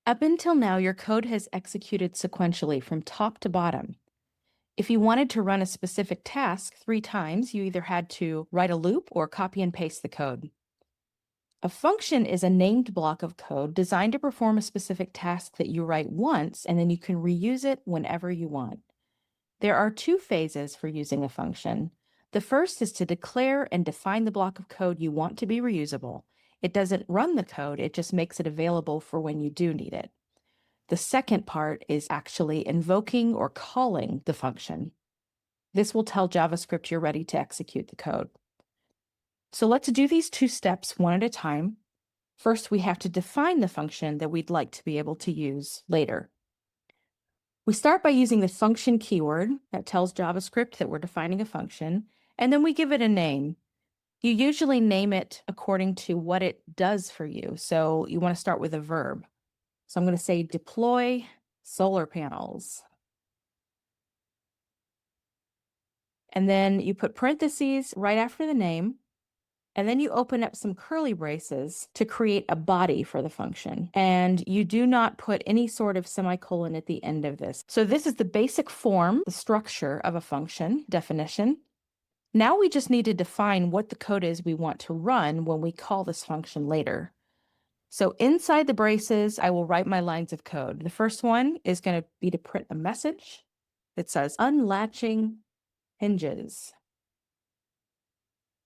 Up until now, your code has executed sequentially from top to bottom. If you wanted to run a specific task 3 times, you either had to write a loop or copy and paste the code. A function is a named block of code designed to perform a specific task that you write once, and then you can reuse it whenever you want. There are 2 phases for using a function. The first is to declare and define the block of code you want to be reusable. It doesn't run the code, it just makes it available for when you do need it. The second part is actually invoking or calling the function. This will tell JavaScript you're ready to execute the code. So let's do these 2 steps one at a time. First, we have to define the function that we'd like to be able to use later. We start by using the function keyword that tells JavaScript that we're defining a function, and then we give it a name. You usually name it according to what it does for you. So you want to start with a verb. So I'm going to say deploy solar panels. And then you put parentheses right after the name, and then you open up some curly braces to create a body for the function. And you do not put any sort of semicolon at the end of this. So this is the basic form, the structure of a function definition. Now we just need to define what the code is we want to run when we call this function later. So inside the braces, I will write my lines of code. The first one is going to be to print a message that says unlatching hinges.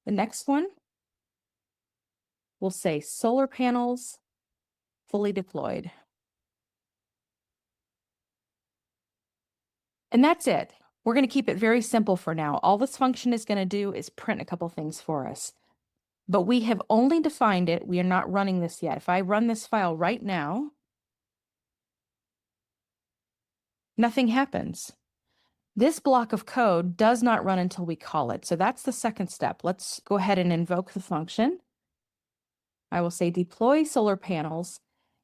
The next one will say solar panels fully deployed. And that's it. We're going to keep it very simple for now. All this function is going to do is print a couple things for us. But we have only defined it. We are not running this yet. If I run this file right now, nothing happens. This block of code does not run until we call it. So that's the second step. Let's go ahead and invoke the function. I will say deploy solar panels.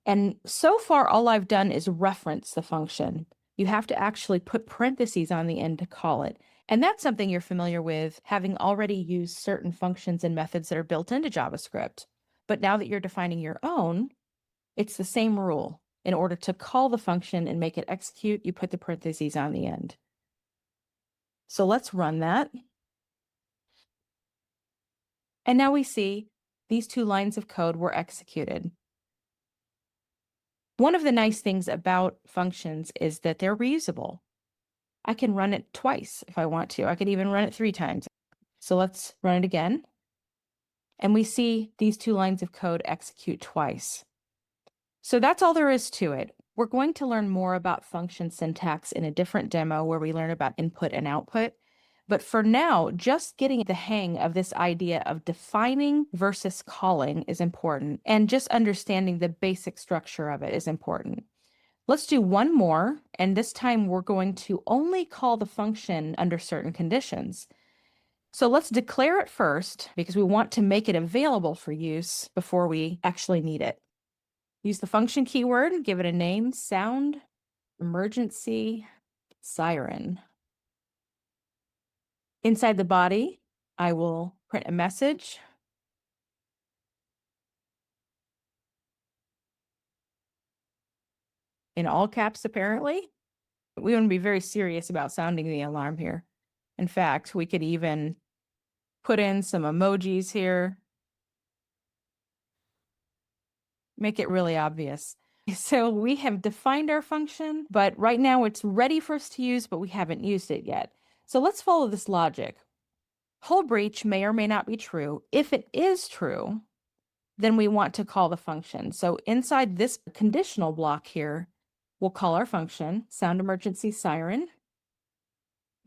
And so far, all I've done is reference the function. You have to actually put parentheses on the end to call it. And that's something you're familiar with, having already used certain functions and methods that are built into JavaScript. But now that you're defining your own, it's the same rule. In order to call the function and make it execute, you put the parentheses on the end. So let's run that. And now we see these 2 lines of code were executed. One of the nice things about functions is that they're reusable. I can run it twice if I want to. I could even run it 3 times. So let's run it again. And we see these 2 lines of code execute twice. So that's all there is to it. We're going to learn more about function syntax in a different demo where we learn about input and output. But for now, just getting the hang of this idea of defining versus calling is important, and just understanding the basic structure of it is important. Let's do one more, and this time we're going to only call the function under certain conditions. So let's declare it first, because we want to make it available for use before we actually need it. Use the function keyword, give it a name, sound emergency siren. Inside the body, I will print a message. In all caps, apparently. We want to be very serious about sounding the alarm here. In fact, we could even put in some emojis here. Make it really obvious. So we have defined our function, but right now it's ready for us to use, but we haven't used it yet. So let's follow this logic. Whole breach may or may not be true. If it is true, then we want to call the function. So inside this conditional block here, we'll call our function, sound emergency siren.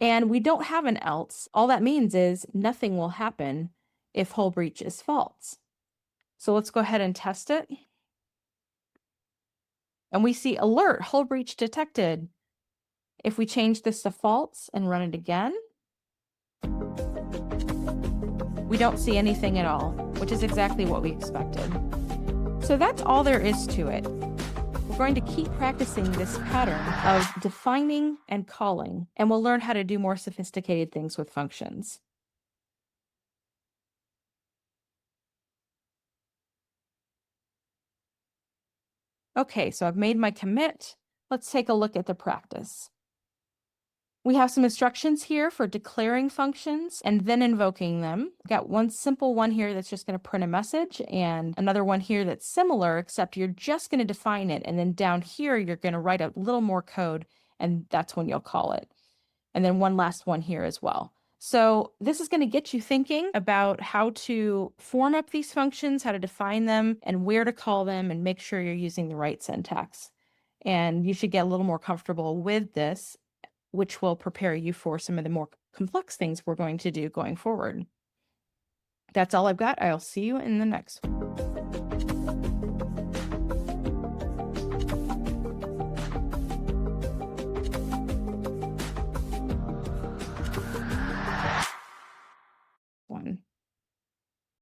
And we don't have an else. All that means is nothing will happen if whole breach is false. So let's go ahead and test it. And we see alert, whole breach detected. If we change this to false and run it again, we don't see anything at all, which is exactly what we expected. So that's all there is to it. We'll going to keep practicing this pattern of defining and calling, and we'll learn how to do more sophisticated things with functions. Okay, so I've made my commit. Let's take a look at the practice. We have some instructions here for declaring functions and then invoking them. Got one simple one here that's just going to print a message, and another one here that's similar, except you're just going to define it. And then down here, you're going to write a little more code, and that's when you'll call it. And then one last one here as well. So this is going to get you thinking about how to form up these functions, how to define them, and where to call them, and make sure you're using the right syntax. And you should get a little more comfortable with this, which will prepare you for some of the more complex things we're going to do going forward. That's all I've got. I'll see you in the next one.